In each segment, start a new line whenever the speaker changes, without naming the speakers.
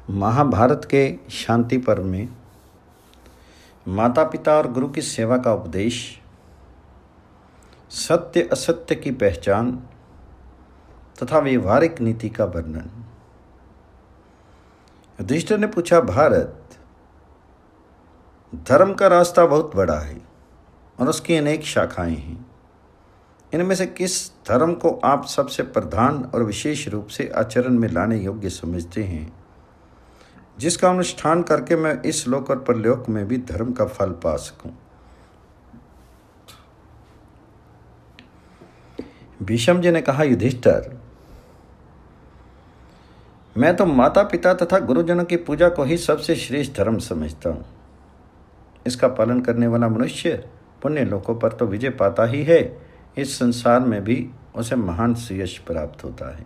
महाभारत के शांति पर्व में माता पिता और गुरु की सेवा का उपदेश, सत्य असत्य की पहचान तथा व्यवहारिक नीति का वर्णन। युधिष्ठिर ने पूछा, भारत, धर्म का रास्ता बहुत बड़ा है और उसकी अनेक शाखाएं हैं। इनमें से किस धर्म को आप सबसे प्रधान और विशेष रूप से आचरण में लाने योग्य समझते हैं, जिसका अनुष्ठान करके मैं इस लोक और परलोक में भी धर्म का फल पा सकूं? भीष्म जी ने कहा, युधिष्ठिर, मैं तो माता पिता तथा गुरुजनों की पूजा को ही सबसे श्रेष्ठ धर्म समझता हूँ। इसका पालन करने वाला मनुष्य पुण्य लोकों पर तो विजय पाता ही है, इस संसार में भी उसे महान यश प्राप्त होता है।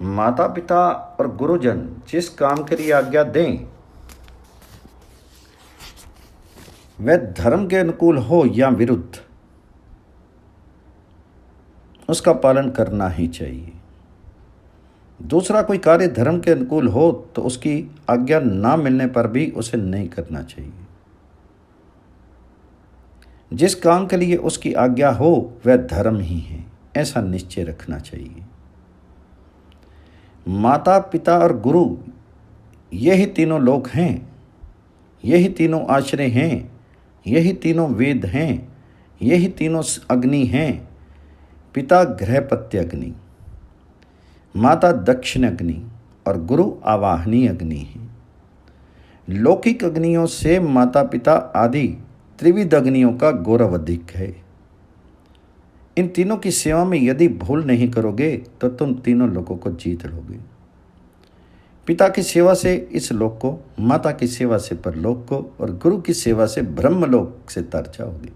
माता पिता और गुरुजन जिस काम के लिए आज्ञा दें, वह धर्म के अनुकूल हो या विरुद्ध, उसका पालन करना ही चाहिए। दूसरा कोई कार्य धर्म के अनुकूल हो तो उसकी आज्ञा ना मिलने पर भी उसे नहीं करना चाहिए। जिस काम के लिए उसकी आज्ञा हो वह धर्म ही है, ऐसा निश्चय रखना चाहिए। माता पिता और गुरु यही तीनों लोक हैं, यही तीनों आश्रय हैं, यही तीनों वेद हैं, यही तीनों अग्नि हैं। पिता गृहपत्य अग्नि, माता दक्षिण अग्नि और गुरु आवाहनी अग्नि है। लौकिक अग्नियों से माता पिता आदि त्रिविध अग्नियों का गौरव अधिक है। इन तीनों की सेवा में यदि भूल नहीं करोगे तो तुम तीनों लोगों को जीत लोगे। पिता की सेवा से इस लोक को, माता की सेवा से परलोक को और गुरु की सेवा से ब्रह्मलोक से तर जाओगे।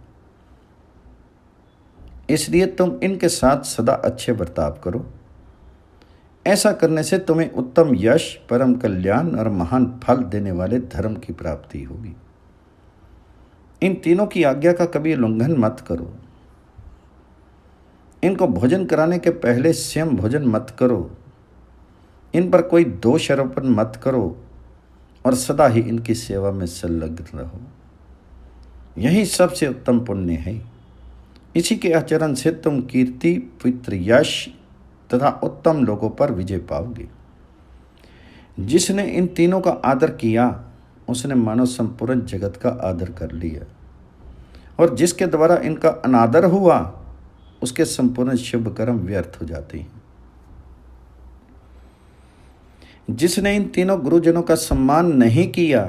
इसलिए तुम इनके साथ सदा अच्छे बर्ताव करो। ऐसा करने से तुम्हें उत्तम यश, परम कल्याण और महान फल देने वाले धर्म की प्राप्ति होगी। इन तीनों की आज्ञा का कभी उल्लंघन मत करो। इनको भोजन कराने के पहले स्वयं भोजन मत करो। इन पर कोई दोष आरोपण मत करो और सदा ही इनकी सेवा में संलग्न रहो। यही सबसे उत्तम पुण्य है। इसी के आचरण से तुम कीर्ति, पवित्र यश तथा उत्तम लोगों पर विजय पाओगे। जिसने इन तीनों का आदर किया उसने मानो संपूर्ण जगत का आदर कर लिया, और जिसके द्वारा इनका अनादर हुआ उसके संपूर्ण शुभ कर्म व्यर्थ हो जाते हैं। जिसने इन तीनों गुरुजनों का सम्मान नहीं किया,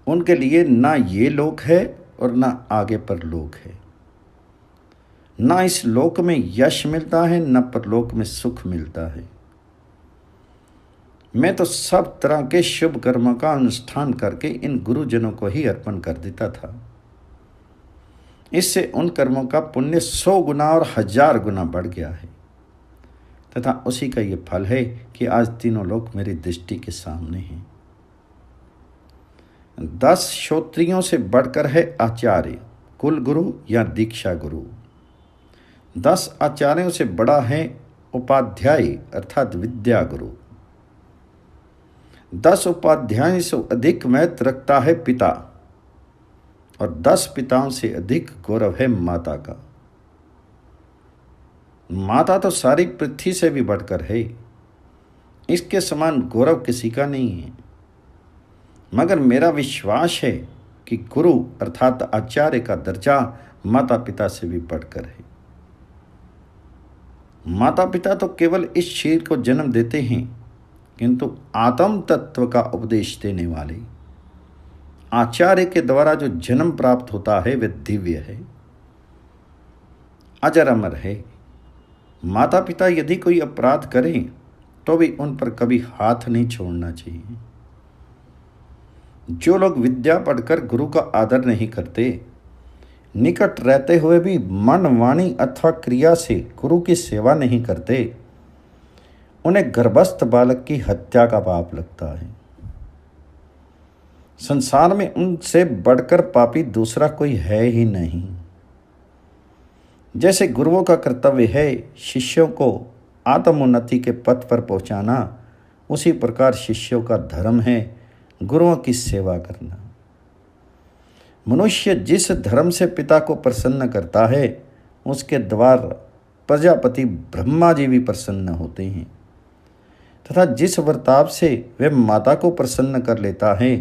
उनके लिए ना ये लोक है और ना आगे परलोक है। ना इस लोक में यश मिलता है, ना परलोक में सुख मिलता है। मैं तो सब तरह के शुभ कर्मों का अनुष्ठान करके इन गुरुजनों को ही अर्पण कर देता था। इससे उन कर्मों का पुण्य 100 गुना और 1000 गुना बढ़ गया है, तथा उसी का ये फल है कि आज तीनों लोग मेरी दृष्टि के सामने हैं। 10 श्रोत्रियों से बढ़कर है आचार्य, कुल गुरु या दीक्षा गुरु। 10 आचार्यों से बड़ा है उपाध्याय अर्थात विद्या गुरु। 10 उपाध्यायों से अधिक महत्व रखता है पिता, और 10 पिताओं से अधिक गौरव है माता का। माता तो सारी पृथ्वी से भी बढ़कर है, इसके समान गौरव किसी का नहीं है। मगर मेरा विश्वास है कि गुरु अर्थात आचार्य का दर्जा माता पिता से भी बढ़कर है। माता पिता तो केवल इस शरीर को जन्म देते हैं, किंतु आत्म तत्व का उपदेश देने वाले आचार्य के द्वारा जो जन्म प्राप्त होता है वह दिव्य है, अजर अमर है। माता पिता यदि कोई अपराध करें तो भी उन पर कभी हाथ नहीं छोड़ना चाहिए। जो लोग विद्या पढ़कर गुरु का आदर नहीं करते, निकट रहते हुए भी मन, वाणी अथवा क्रिया से गुरु की सेवा नहीं करते, उन्हें गर्भस्थ बालक की हत्या का पाप लगता है। संसार में उनसे बढ़कर पापी दूसरा कोई है ही नहीं। जैसे गुरुओं का कर्तव्य है शिष्यों को आत्मोन्नति के पथ पर पहुंचाना, उसी प्रकार शिष्यों का धर्म है गुरुओं की सेवा करना। मनुष्य जिस धर्म से पिता को प्रसन्न करता है उसके द्वारा प्रजापति ब्रह्मा जी भी प्रसन्न होते हैं, तथा जिस वर्ताव से वह माता को प्रसन्न कर लेता है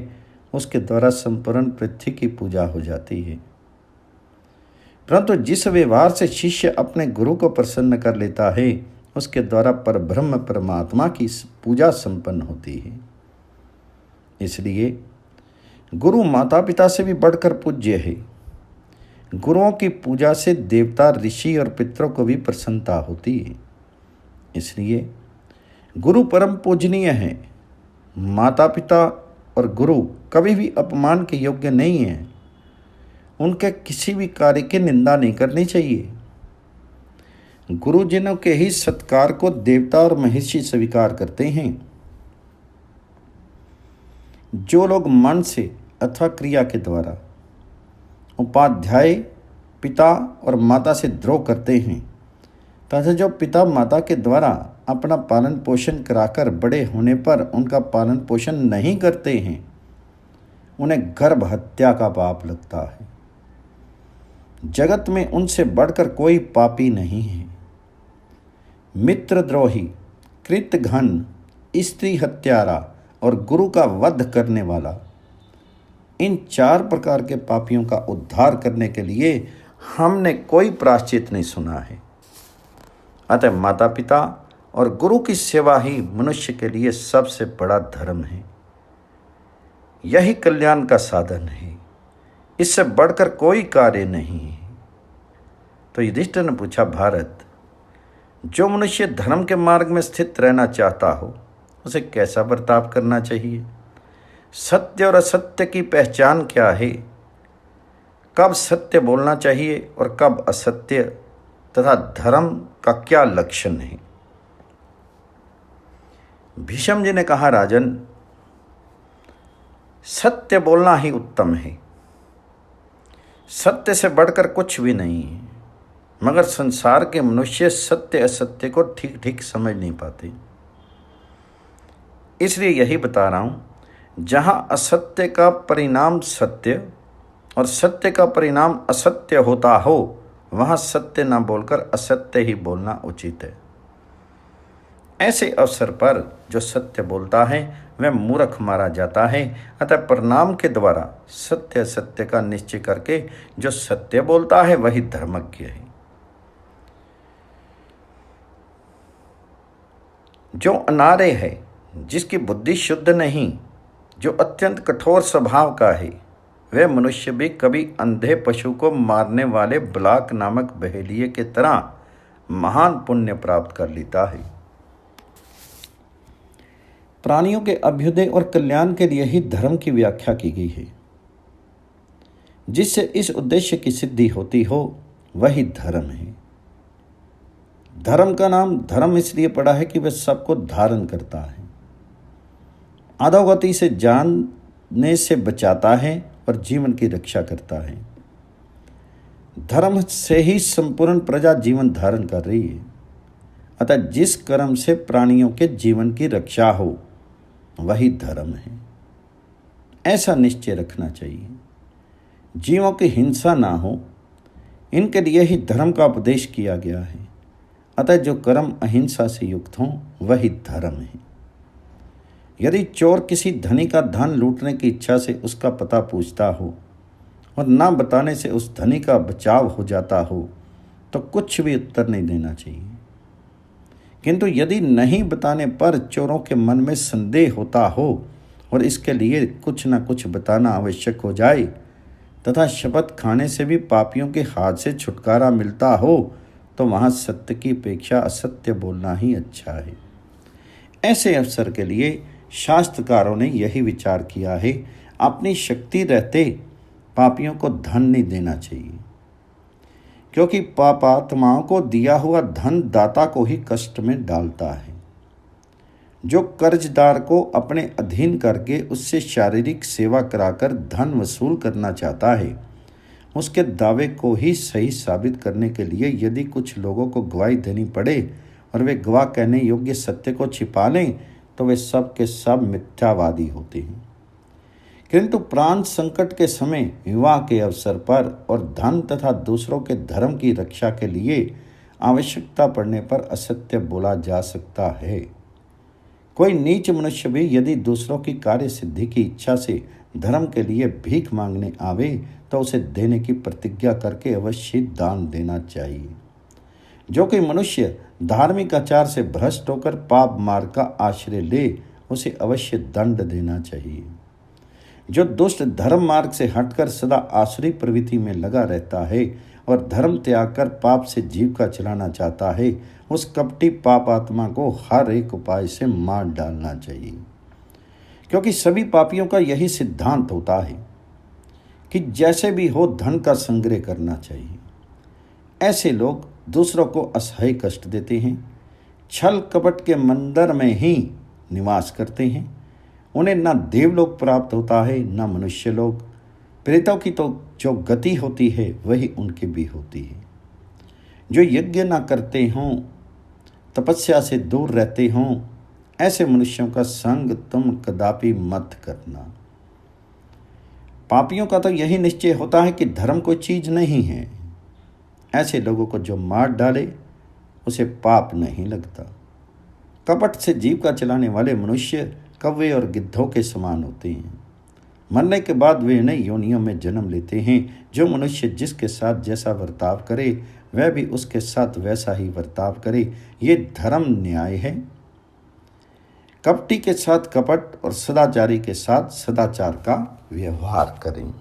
उसके द्वारा संपूर्ण पृथ्वी की पूजा हो जाती है। परंतु जिस व्यवहार से शिष्य अपने गुरु को प्रसन्न कर लेता है उसके द्वारा परब्रह्म परमात्मा की पूजा संपन्न होती है। इसलिए गुरु माता पिता से भी बढ़कर पूज्य है। गुरुओं की पूजा से देवता ऋषि और पितरों को भी प्रसन्नता होती है। इसलिए गुरु परम पूजनीय है। माता पिता और गुरु कभी भी अपमान के योग्य नहीं हैं। उनके किसी भी कार्य की निंदा नहीं करनी चाहिए। गुरुजनों के ही सत्कार को देवता और महर्षि स्वीकार करते हैं। जो लोग मन से अथवा क्रिया के द्वारा उपाध्याय पिता और माता से द्रोह करते हैं तथा जो पिता माता के द्वारा अपना पालन पोषण कराकर बड़े होने पर उनका पालन पोषण नहीं करते हैं उन्हें गर्भ हत्या का पाप लगता है। जगत में उनसे बढ़कर कोई पापी नहीं है। मित्रद्रोही, कृतघ्न, स्त्री हत्यारा और गुरु का वध करने वाला, इन 4 प्रकार के पापियों का उद्धार करने के लिए हमने कोई प्रायश्चित नहीं सुना है। अतः माता पिता और गुरु की सेवा ही मनुष्य के लिए सबसे बड़ा धर्म है। यही कल्याण का साधन है। इससे बढ़कर कोई कार्य नहीं है। तो युधिष्ठिर ने पूछा, भारत, जो मनुष्य धर्म के मार्ग में स्थित रहना चाहता हो उसे कैसा बर्ताव करना चाहिए? सत्य और असत्य की पहचान क्या है? कब सत्य बोलना चाहिए और कब असत्य, तथा धर्म का क्या लक्षण है? भीष्म जी ने कहा, राजन, सत्य बोलना ही उत्तम है। सत्य से बढ़कर कुछ भी नहीं है। मगर संसार के मनुष्य सत्य असत्य को ठीक ठीक समझ नहीं पाते। इसलिए यही बता रहा हूं, जहां असत्य का परिणाम सत्य और सत्य का परिणाम असत्य होता हो वहां सत्य न बोलकर असत्य ही बोलना उचित है। ऐसे अवसर पर जो सत्य बोलता है वह मूर्ख मारा जाता है। अतः परिणाम के द्वारा सत्य असत्य का निश्चय करके जो सत्य बोलता है वही धर्मज्ञ है। जो अनार्य है, जिसकी बुद्धि शुद्ध नहीं, जो अत्यंत कठोर स्वभाव का है, वह मनुष्य भी कभी अंधे पशु को मारने वाले ब्लाक नामक बहेलिये के तरह महान पुण्य प्राप्त कर लेता है। प्राणियों के अभ्युदय और कल्याण के लिए ही धर्म की व्याख्या की गई है। जिससे इस उद्देश्य की सिद्धि होती हो वही धर्म है। धर्म का नाम धर्म इसलिए पड़ा है कि वह सबको धारण करता है, अधोगति से जानने से बचाता है और जीवन की रक्षा करता है। धर्म से ही संपूर्ण प्रजा जीवन धारण कर रही है। अतः जिस कर्म से प्राणियों के जीवन की रक्षा हो वही धर्म है, ऐसा निश्चय रखना चाहिए। जीवों की हिंसा ना हो, इनके लिए ही धर्म का उपदेश किया गया है। अतः जो कर्म अहिंसा से युक्त हों वही धर्म है। यदि चोर किसी धनी का धन लूटने की इच्छा से उसका पता पूछता हो और ना बताने से उस धनी का बचाव हो जाता हो तो कुछ भी उत्तर नहीं देना चाहिए। किंतु यदि नहीं बताने पर चोरों के मन में संदेह होता हो और इसके लिए कुछ न कुछ बताना आवश्यक हो जाए तथा शपथ खाने से भी पापियों के हाथ से छुटकारा मिलता हो तो वहाँ सत्य की अपेक्षा असत्य बोलना ही अच्छा है। ऐसे अवसर के लिए शास्त्रकारों ने यही विचार किया है, अपनी शक्ति रहते पापियों को धन नहीं देना चाहिए, क्योंकि पापात्माओं को दिया हुआ धन दाता को ही कष्ट में डालता है। जो कर्जदार को अपने अधीन करके उससे शारीरिक सेवा कराकर धन वसूल करना चाहता है, उसके दावे को ही सही साबित करने के लिए यदि कुछ लोगों को गवाही देनी पड़े और वे गवाह कहने योग्य सत्य को छिपा लें तो वे सब के सब मिथ्यावादी होते हैं। किंतु प्राण संकट के समय, विवाह के अवसर पर और धन तथा दूसरों के धर्म की रक्षा के लिए आवश्यकता पड़ने पर असत्य बोला जा सकता है। कोई नीच मनुष्य भी यदि दूसरों की कार्य सिद्धि की इच्छा से धर्म के लिए भीख मांगने आवे तो उसे देने की प्रतिज्ञा करके अवश्य दान देना चाहिए। जो कोई मनुष्य धार्मिक आचार से भ्रष्ट होकर पाप मार्ग का आश्रय ले, उसे अवश्य दंड देना चाहिए। जो दुष्ट धर्म मार्ग से हटकर सदा आसुरी प्रवृत्ति में लगा रहता है और धर्म त्याग कर पाप से जीविका चलाना चाहता है, उस कपटी पाप आत्मा को हर एक उपाय से मार डालना चाहिए। क्योंकि सभी पापियों का यही सिद्धांत होता है कि जैसे भी हो धन का संग्रह करना चाहिए। ऐसे लोग दूसरों को असह्य कष्ट देते हैं, छल कपट के मंदिर में ही निवास करते हैं। उन्हें न देवलोक प्राप्त होता है न मनुष्य लोक। प्रेतों की तो जो गति होती है वही उनकी भी होती है। जो यज्ञ न करते हों, तपस्या से दूर रहते हों, ऐसे मनुष्यों का संग तुम कदापि मत करना। पापियों का तो यही निश्चय होता है कि धर्म कोई चीज नहीं है। ऐसे लोगों को जो मार डाले उसे पाप नहीं लगता। कपट से जीविका चलाने वाले मनुष्य कौवे और गिद्धों के समान होते हैं। मरने के बाद वे नई योनियों में जन्म लेते हैं। जो मनुष्य जिसके साथ जैसा बर्ताव करे वह भी उसके साथ वैसा ही बर्ताव करे, ये धर्म न्याय है। कपटी के साथ कपट और सदाचारी के साथ सदाचार का व्यवहार करें।